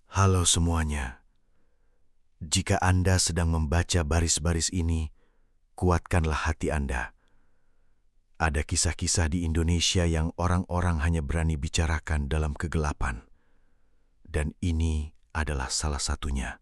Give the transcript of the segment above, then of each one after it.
Halo semuanya, jika Anda sedang membaca baris-baris ini, kuatkanlah hati Anda. Ada kisah-kisah di Indonesia yang orang-orang hanya berani bicarakan dalam kegelapan. Dan ini adalah salah satunya.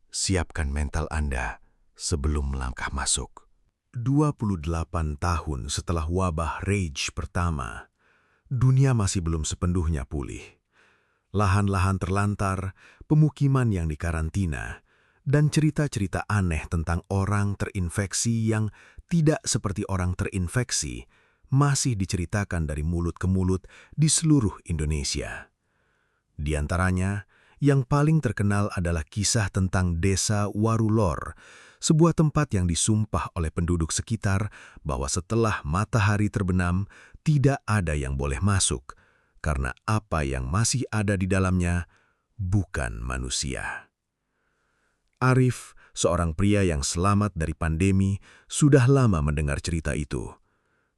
Siapkan mental Anda sebelum melangkah masuk. 28 tahun setelah wabah rage pertama, dunia masih belum sepenuhnya pulih. Lahan-lahan terlantar, pemukiman yang dikarantina, dan cerita-cerita aneh tentang orang terinfeksi yang tidak seperti orang terinfeksi masih diceritakan dari mulut ke mulut di seluruh Indonesia. Di antaranya, yang paling terkenal adalah kisah tentang Desa Warulor, sebuah tempat yang disumpah oleh penduduk sekitar bahwa setelah matahari terbenam, tidak ada yang boleh masuk, karena apa yang masih ada di dalamnya bukan manusia. Arif, seorang pria yang selamat dari pandemi, sudah lama mendengar cerita itu.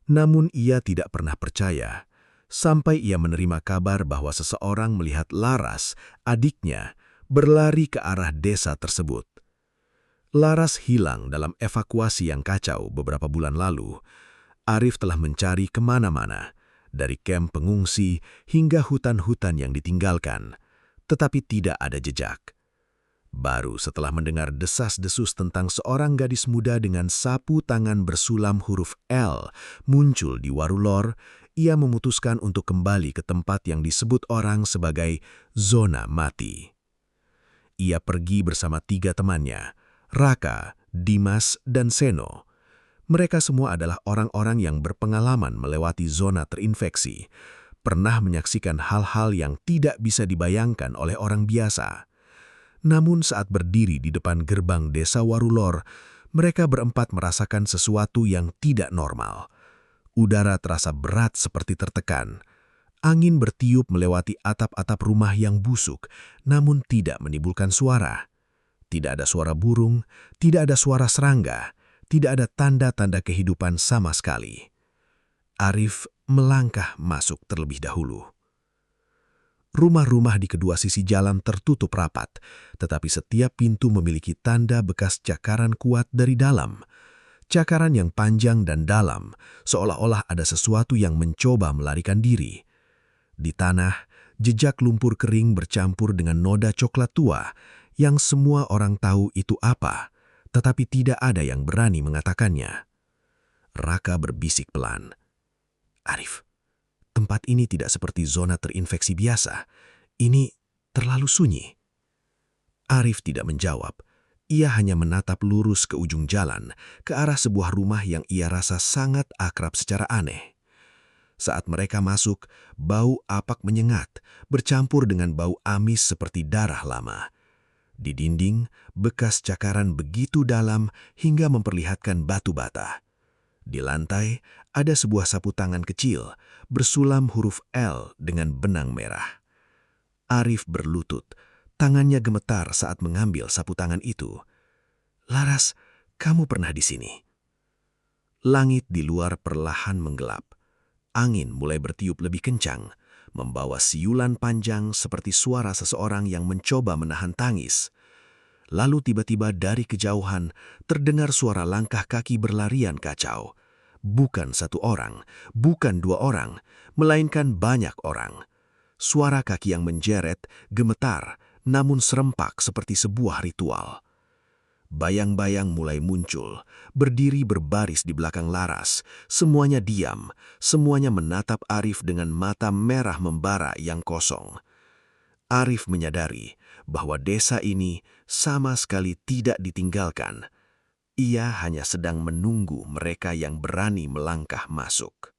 Namun ia tidak pernah percaya, sampai ia menerima kabar bahwa seseorang melihat Laras, adiknya, berlari ke arah desa tersebut. Laras hilang dalam evakuasi yang kacau beberapa bulan lalu. Arif telah mencari kemana-mana, dari kamp pengungsi hingga hutan-hutan yang ditinggalkan, tetapi tidak ada jejak. Baru setelah mendengar desas-desus tentang seorang gadis muda dengan sapu tangan bersulam huruf L muncul di Warulor, ia memutuskan untuk kembali ke tempat yang disebut orang sebagai zona mati. Ia pergi bersama 3 temannya, Raka, Dimas, dan Seno. Mereka semua adalah orang-orang yang berpengalaman melewati zona terinfeksi, pernah menyaksikan hal-hal yang tidak bisa dibayangkan oleh orang biasa. Namun saat berdiri di depan gerbang desa Warulor, mereka berempat merasakan sesuatu yang tidak normal. Udara terasa berat seperti tertekan. Angin bertiup melewati atap-atap rumah yang busuk, namun tidak menimbulkan suara. Tidak ada suara burung, tidak ada suara serangga. Tidak ada tanda-tanda kehidupan sama sekali. Arif melangkah masuk terlebih dahulu. Rumah-rumah di kedua sisi jalan tertutup rapat, tetapi setiap pintu memiliki tanda bekas cakaran kuat dari dalam. Cakaran yang panjang dan dalam, seolah-olah ada sesuatu yang mencoba melarikan diri. Di tanah, jejak lumpur kering bercampur dengan noda coklat tua, yang semua orang tahu itu apa, tetapi tidak ada yang berani mengatakannya. Raka berbisik pelan. Arif, tempat ini tidak seperti zona terinfeksi biasa. Ini terlalu sunyi. Arif tidak menjawab. Ia hanya menatap lurus ke ujung jalan, ke arah sebuah rumah yang ia rasa sangat akrab secara aneh. Saat mereka masuk, bau apak menyengat, bercampur dengan bau amis seperti darah lama. Di dinding, bekas cakaran begitu dalam hingga memperlihatkan batu bata. Di lantai, ada sebuah sapu tangan kecil, bersulam huruf L dengan benang merah. Arif berlutut, tangannya gemetar saat mengambil sapu tangan itu. Laras, kamu pernah di sini? Langit di luar perlahan menggelap. Angin mulai bertiup lebih kencang, membawa siulan panjang seperti suara seseorang yang mencoba menahan tangis. Lalu tiba-tiba dari kejauhan terdengar suara langkah kaki berlarian kacau. Bukan satu orang, bukan 2 orang, melainkan banyak orang. Suara kaki yang menjeret, gemetar, namun serempak seperti sebuah ritual. Bayang-bayang mulai muncul, berdiri berbaris di belakang Laras. Semuanya diam, semuanya menatap Arif dengan mata merah membara yang kosong. Arif menyadari bahwa desa ini sama sekali tidak ditinggalkan. Ia hanya sedang menunggu mereka yang berani melangkah masuk.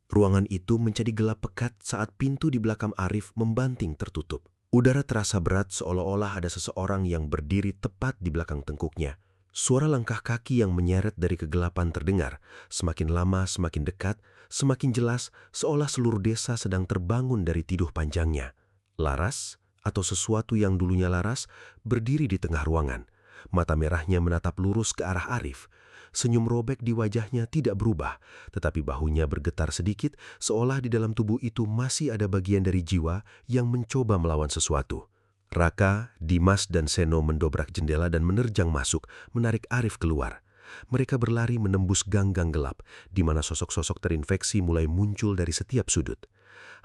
Ruangan itu menjadi gelap pekat saat pintu di belakang Arif membanting tertutup. Udara terasa berat seolah-olah ada seseorang yang berdiri tepat di belakang tengkuknya. Suara langkah kaki yang menyeret dari kegelapan terdengar. Semakin lama semakin dekat, semakin jelas seolah seluruh desa sedang terbangun dari tidur panjangnya. Laras, atau sesuatu yang dulunya Laras, berdiri di tengah ruangan. Mata merahnya menatap lurus ke arah Arif. Senyum robek di wajahnya tidak berubah, tetapi bahunya bergetar sedikit seolah di dalam tubuh itu masih ada bagian dari jiwa yang mencoba melawan sesuatu. Raka, Dimas, dan Seno mendobrak jendela dan menerjang masuk, menarik Arif keluar. Mereka berlari menembus gang-gang gelap, di mana sosok-sosok terinfeksi mulai muncul dari setiap sudut.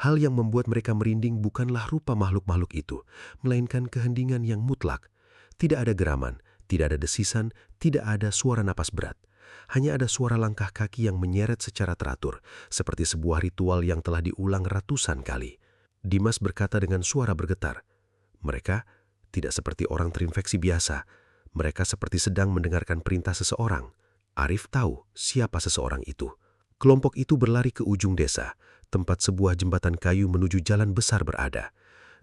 Hal yang membuat mereka merinding bukanlah rupa makhluk-makhluk itu, melainkan keheningan yang mutlak. Tidak ada geraman, tidak ada desisan, tidak ada suara napas berat. Hanya ada suara langkah kaki yang menyeret secara teratur, seperti sebuah ritual yang telah diulang ratusan kali. Dimas berkata dengan suara bergetar, "Mereka tidak seperti orang terinfeksi biasa. Mereka seperti sedang mendengarkan perintah seseorang." Arif tahu siapa seseorang itu. Kelompok itu berlari ke ujung desa, tempat sebuah jembatan kayu menuju jalan besar berada.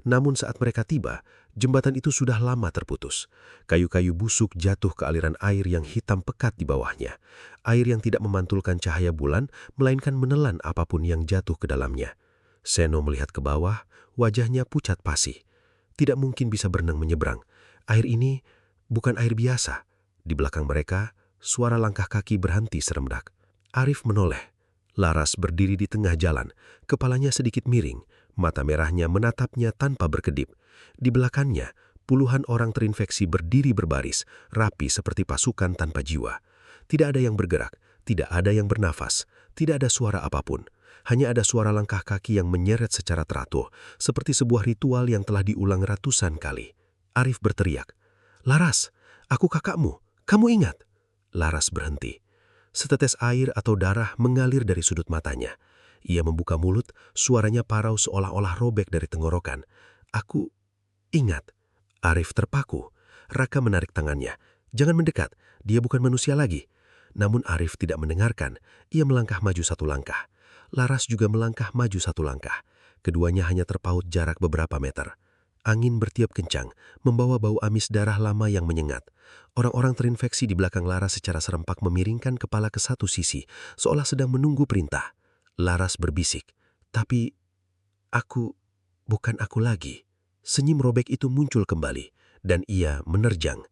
Namun saat mereka tiba, jembatan itu sudah lama terputus. Kayu-kayu busuk jatuh ke aliran air yang hitam pekat di bawahnya. Air yang tidak memantulkan cahaya bulan, melainkan menelan apapun yang jatuh ke dalamnya. Seno melihat ke bawah, wajahnya pucat pasi. Tidak mungkin bisa berenang menyeberang. Air ini bukan air biasa. Di belakang mereka, suara langkah kaki berhenti serentak. Arif menoleh. Laras berdiri di tengah jalan, kepalanya sedikit miring, mata merahnya menatapnya tanpa berkedip. Di belakangnya, puluhan orang terinfeksi berdiri berbaris, rapi seperti pasukan tanpa jiwa. Tidak ada yang bergerak, tidak ada yang bernafas, tidak ada suara apapun. Hanya ada suara langkah kaki yang menyeret secara teratur, seperti sebuah ritual yang telah diulang ratusan kali. Arif berteriak, "Laras, aku kakakmu, kamu ingat?" Laras berhenti. Setetes air atau darah mengalir dari sudut matanya. Ia membuka mulut, suaranya parau seolah-olah robek dari tenggorokan. "Aku ingat." Arif terpaku. Raka menarik tangannya. "Jangan mendekat, dia bukan manusia lagi." Namun Arif tidak mendengarkan. Ia melangkah maju satu langkah. Laras juga melangkah maju satu langkah. Keduanya hanya terpaut jarak beberapa meter. Angin bertiup kencang, membawa bau amis darah lama yang menyengat. Orang-orang terinfeksi di belakang Laras secara serempak memiringkan kepala ke satu sisi, seolah sedang menunggu perintah. Laras berbisik, "Tapi, bukan aku lagi." Senyum robek itu muncul kembali, dan ia menerjang.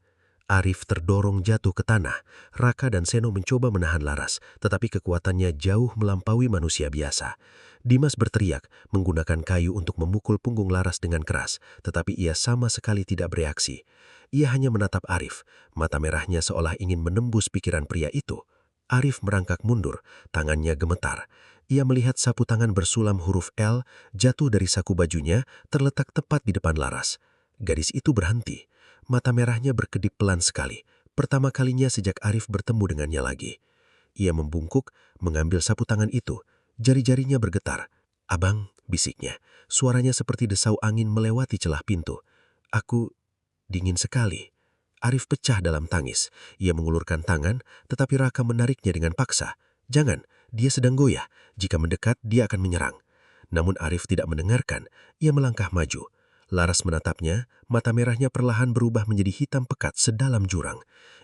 Arif terdorong jatuh ke tanah. Raka dan Seno mencoba menahan Laras, tetapi kekuatannya jauh melampaui manusia biasa. Dimas berteriak, menggunakan kayu untuk memukul punggung Laras dengan keras, tetapi ia sama sekali tidak bereaksi. Ia hanya menatap Arif, mata merahnya seolah ingin menembus pikiran pria itu. Arif merangkak mundur, tangannya gemetar. Ia melihat sapu tangan bersulam huruf L jatuh dari saku bajunya, terletak tepat di depan Laras. Gadis itu berhenti. Mata merahnya berkedip pelan sekali, pertama kalinya sejak Arif bertemu dengannya lagi. Ia membungkuk, mengambil sapu tangan itu. Jari-jarinya bergetar. "Abang," bisiknya. Suaranya seperti desau angin melewati celah pintu. "Aku dingin sekali." Arif pecah dalam tangis. Ia mengulurkan tangan, tetapi Raka menariknya dengan paksa. "Jangan, dia sedang goyah. Jika mendekat, dia akan menyerang." Namun Arif tidak mendengarkan. Ia melangkah maju. Laras menatapnya, mata merahnya perlahan berubah menjadi hitam pekat sedalam jurang.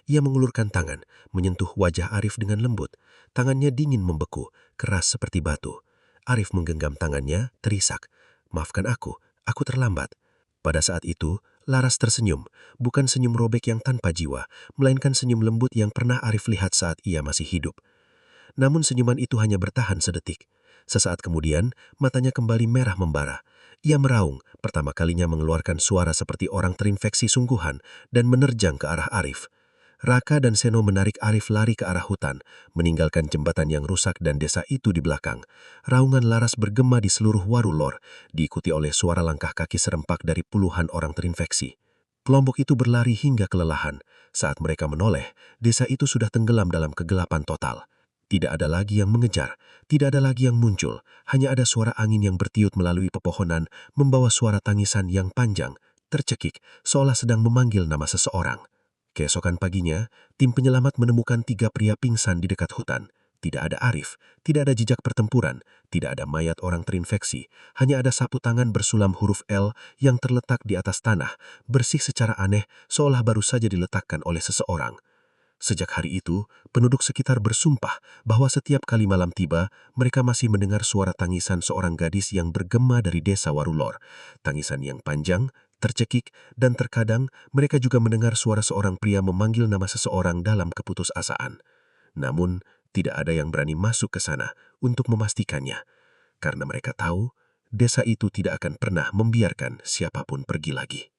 Ia mengulurkan tangan, menyentuh wajah Arif dengan lembut. Tangannya dingin membeku, keras seperti batu. Arif menggenggam tangannya, terisak, "Maafkan aku terlambat." Pada saat itu, Laras tersenyum, bukan senyum robek yang tanpa jiwa, melainkan senyum lembut yang pernah Arif lihat saat ia masih hidup. Namun senyuman itu hanya bertahan sedetik. Sesaat kemudian, matanya kembali merah membara. Ia meraung, pertama kalinya mengeluarkan suara seperti orang terinfeksi sungguhan, dan menerjang ke arah Arif. Raka dan Seno menarik Arif lari ke arah hutan, meninggalkan jembatan yang rusak dan desa itu di belakang. Raungan Laras bergema di seluruh Warulor, diikuti oleh suara langkah kaki serempak dari puluhan orang terinfeksi. Kelompok itu berlari hingga kelelahan. Saat mereka menoleh, desa itu sudah tenggelam dalam kegelapan total. Tidak ada lagi yang mengejar, tidak ada lagi yang muncul, hanya ada suara angin yang bertiup melalui pepohonan, membawa suara tangisan yang panjang, tercekik, seolah sedang memanggil nama seseorang. Keesokan paginya, tim penyelamat menemukan 3 pria pingsan di dekat hutan. Tidak ada Arif, tidak ada jejak pertempuran, tidak ada mayat orang terinfeksi, hanya ada sapu tangan bersulam huruf L yang terletak di atas tanah, bersih secara aneh, seolah baru saja diletakkan oleh seseorang. Sejak hari itu, penduduk sekitar bersumpah bahwa setiap kali malam tiba, mereka masih mendengar suara tangisan seorang gadis yang bergema dari desa Warulor. Tangisan yang panjang, tercekik, dan terkadang mereka juga mendengar suara seorang pria memanggil nama seseorang dalam keputusasaan. Namun, tidak ada yang berani masuk ke sana untuk memastikannya, karena mereka tahu desa itu tidak akan pernah membiarkan siapapun pergi lagi.